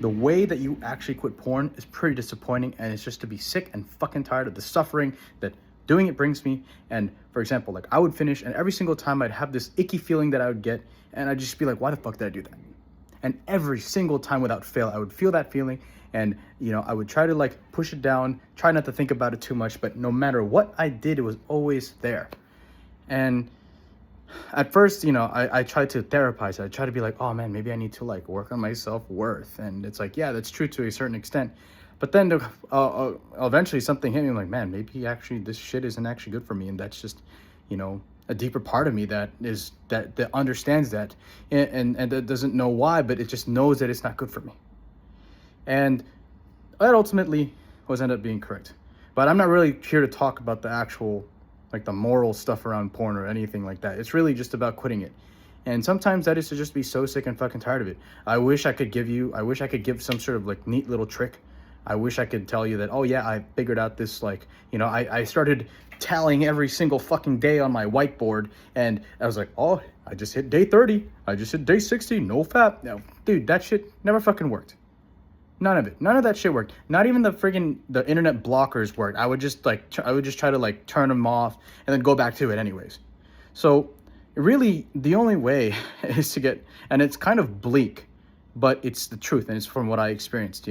The way that you actually quit porn is pretty disappointing, and it's just to be sick and fucking tired of the suffering that doing it brings me. And for example, like I would finish, and every single time I'd have this icky feeling that I would get, and I'd just be like, why the fuck did I do that? And every single time without fail, I would feel that feeling, and I would try to like push it down, try not to think about it too much, but no matter what I did, it was always there. And at first, I tried to therapize it. I tried to be like, oh man, maybe I need to like work on my self-worth. And it's like, yeah, that's true to a certain extent. But then eventually something hit me. I'm like, man, maybe actually this shit isn't actually good for me. And that's just, a deeper part of me that understands that and that doesn't know why, but it just knows that it's not good for me. And that ultimately was ended up being correct. But I'm not really here to talk about the actual like the moral stuff around porn or anything like that. It's really just about quitting it. And sometimes that is to just be so sick and fucking tired of it. I wish I could give some sort of like neat little trick. I wish I could tell you that, oh yeah, I figured out this like, I started tallying every single fucking day on my whiteboard, and I was like, oh, I just hit day 30. I just hit day 60, no fap. No, dude, that shit never fucking worked. None of it. None of that shit worked. Not even the internet blockers worked. I would just try to like turn them off and then go back to it anyways. So really the only way is to get, and it's kind of bleak, but it's the truth, and it's from what I experienced,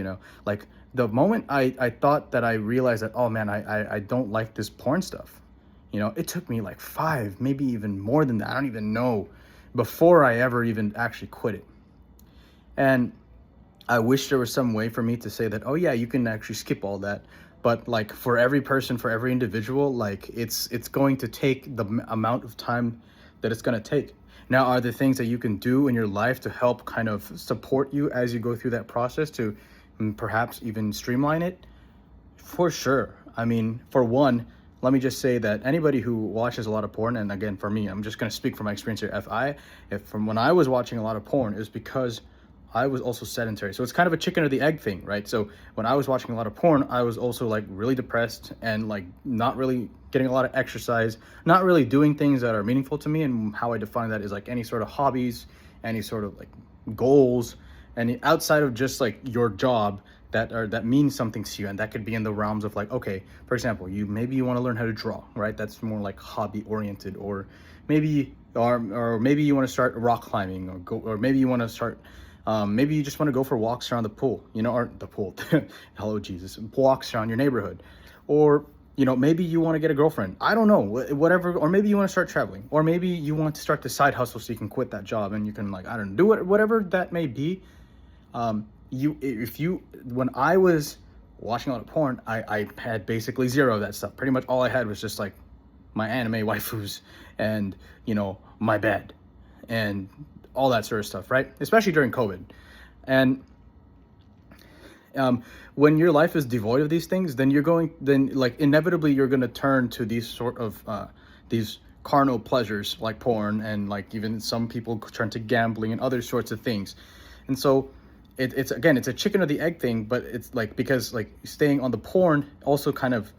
like the moment I thought that I realized that, oh man, I don't like this porn stuff. It took me like 5, maybe even more than that. I don't even know, before I ever even actually quit it. And I wish there was some way for me to say that, oh yeah, you can actually skip all that. But like for every person, for every individual, like it's going to take the amount of time that it's going to take. Now, are there things that you can do in your life to help kind of support you as you go through that process to perhaps even streamline it? For sure. I mean, for one, let me just say that anybody who watches a lot of porn, and again, for me, I'm just going to speak from my experience here. If from when I was watching a lot of porn, is because I was also sedentary. So it's kind of a chicken or the egg thing, right? So when I was watching a lot of porn, I was also like really depressed and like not really getting a lot of exercise, not really doing things that are meaningful to me. And how I define that is like any sort of hobbies, any sort of like goals, and outside of just like your job that means something to you. And that could be in the realms of like, okay, for example, maybe you want to learn how to draw, right? That's more like hobby oriented. Or maybe maybe you want to start rock climbing, or maybe you want to start maybe you just want to go for walks around the pool, or the pool, hello Jesus, walks around your neighborhood. Or, maybe you want to get a girlfriend. I don't know, whatever. Or maybe you want to start traveling. Or maybe you want to start the side hustle so you can quit that job and you can like, I don't know, do it, whatever that may be. When I was watching a lot of porn, I had basically zero of that stuff. Pretty much all I had was just like my anime waifus and, my bed and all that sort of stuff, right? Especially during COVID. And when your life is devoid of these things, then inevitably you're going to turn to these sort of these carnal pleasures like porn, and like even some people turn to gambling and other sorts of things. And so it's a chicken or the egg thing, but it's like, because like staying on the porn also kind of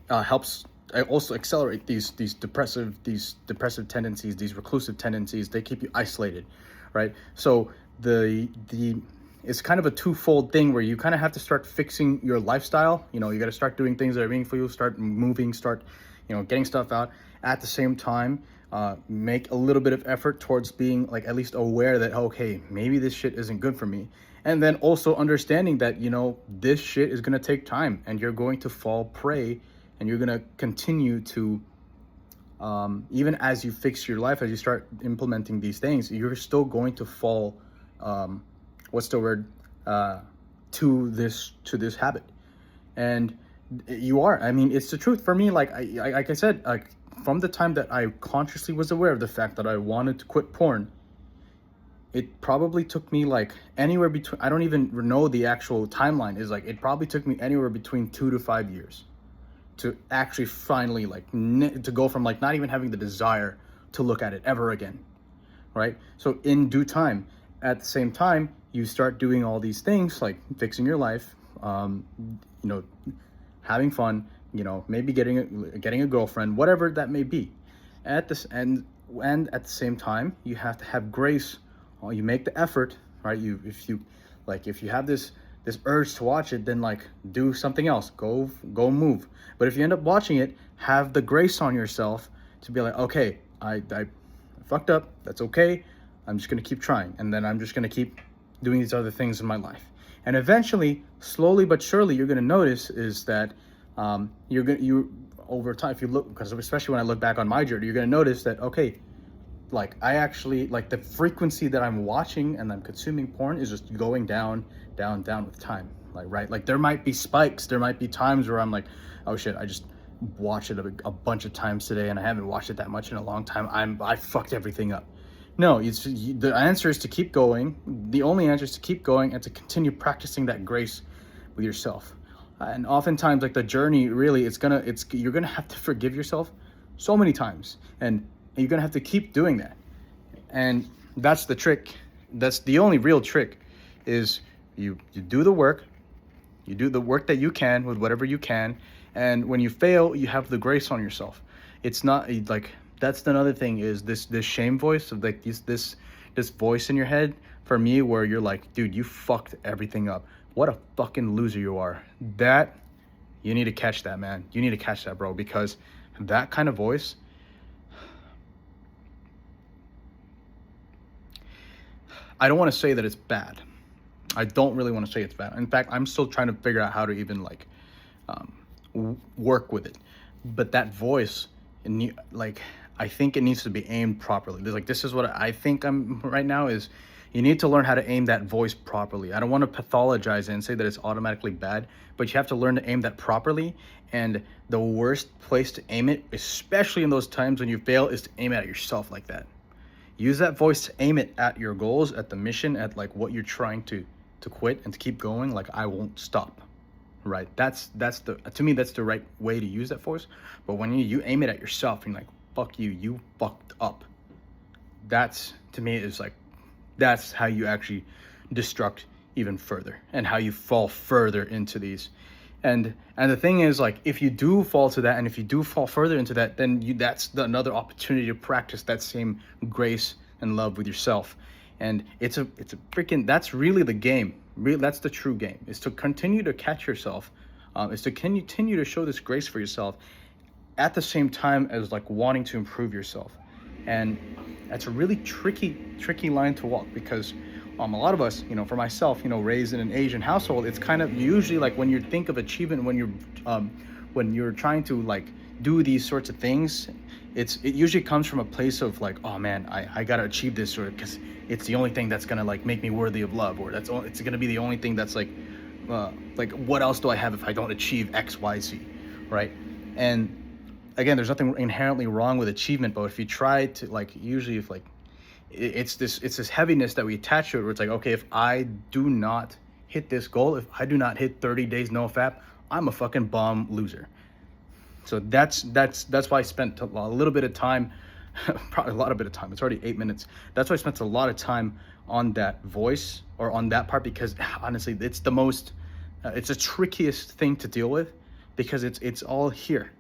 helps also accelerate these depressive tendencies, these reclusive tendencies. They keep you isolated, right? So it's kind of a twofold thing where you kind of have to start fixing your lifestyle. You got to start doing things that are meaningful. Start moving, start getting stuff out. At the same time, make a little bit of effort towards being like at least aware that, okay, maybe this shit isn't good for me. And then also understanding that this shit is going to take time, and you're going to fall prey. And you're going to continue to, even as you fix your life, as you start implementing these things, you're still going to fall, to this habit. And you are. I mean, it's the truth. For me, like I said, like from the time that I consciously was aware of the fact that I wanted to quit porn, it probably took me like anywhere between, I don't even know the actual timeline, is like, it probably took me anywhere between 2 to 5 years to actually finally to go from like not even having the desire to look at it ever again, right? So in due time, at the same time, you start doing all these things like fixing your life, having fun, maybe getting a girlfriend, whatever that may be. And at the same time, you have to have grace. You make the effort, right? If you Like if you have this urge to watch it, then like do something else. Go move. But if you end up watching it, have the grace on yourself to be like, okay, I fucked up. That's okay. I'm just gonna keep trying, and then I'm just gonna keep doing these other things in my life. And eventually, slowly but surely, you're gonna notice is that you over time, if you look, because especially when I look back on my journey, you're gonna notice that okay, like I actually like the frequency that I'm watching and I'm consuming porn is just going down, down, down with time. Like right, like there might be spikes, there might be times where I'm like, oh shit, I just watched it a bunch of times today and I haven't watched it that much in a long time. I fucked everything up. No, the answer is to keep going. The only answer is to keep going and to continue practicing that grace with yourself. And oftentimes, like the journey, really, you're gonna have to forgive yourself so many times, and you're gonna have to keep doing that. And that's the trick. That's the only real trick, is you do the work, you do the work that you can with whatever you can, and when you fail, you have the grace on yourself. It's not like that's another thing is this shame voice of like this voice in your head for me where you're like, dude, you fucked everything up. What a fucking loser you are. That you need to catch that, man. You need to catch that, bro, because that kind of voice, I don't want to say that it's bad. I don't really want to say it's bad. In fact, I'm still trying to figure out how to even like work with it. But that voice, like, I think it needs to be aimed properly. This is what I think I'm right now is you need to learn how to aim that voice properly. I don't want to pathologize it and say that it's automatically bad, but you have to learn to aim that properly. And the worst place to aim it, especially in those times when you fail, is to aim it at yourself like that. Use that voice to aim it at your goals, at the mission, at like what you're trying to quit and to keep going. Like, I won't stop. Right? To me, that's the right way to use that voice. But when you aim it at yourself and you're like, fuck you, you fucked up. That's, to me, is like, that's how you actually destruct even further and how you fall further into these. And the thing is, like, if you do fall to that and if you do fall further into that, then that's another opportunity to practice that same grace and love with yourself. And it's a freaking, that's really the game. That's the true game, is to continue to catch yourself, is to continue to show this grace for yourself at the same time as like wanting to improve yourself. And that's a really tricky line to walk, because a lot of us, for myself, raised in an Asian household, it's kind of usually like when you think of achievement, when you're trying to like do these sorts of things, it usually comes from a place of like, oh man, I gotta achieve this, or because it's the only thing that's gonna like make me worthy of love, or it's gonna be the only thing that's like what else do I have if I don't achieve X, Y, Z, right? And again, there's nothing inherently wrong with achievement, but if you try to like, usually if like it's this heaviness that we attach to it, where it's like, okay, if I do not hit this goal, if I do not hit 30 days no fap, I'm a fucking bum loser. So that's why I spent a little bit of time, probably a lot of bit of time. It's already 8 minutes. That's why I spent a lot of time on that voice, or on that part, because honestly, it's the most, it's the trickiest thing to deal with, because it's all here,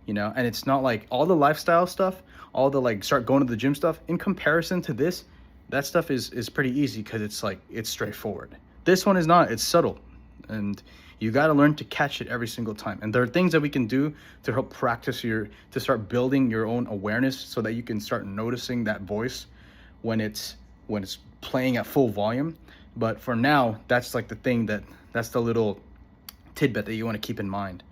and it's not like all the lifestyle stuff, all the like start going to the gym stuff. In comparison to this, that stuff is pretty easy, because it's like, it's straightforward. This one is not. It's subtle, and you got to learn to catch it every single time. And there are things that we can do to help practice to start building your own awareness, so that you can start noticing that voice when it's playing at full volume. But for now, that's like that's the little tidbit that you want to keep in mind.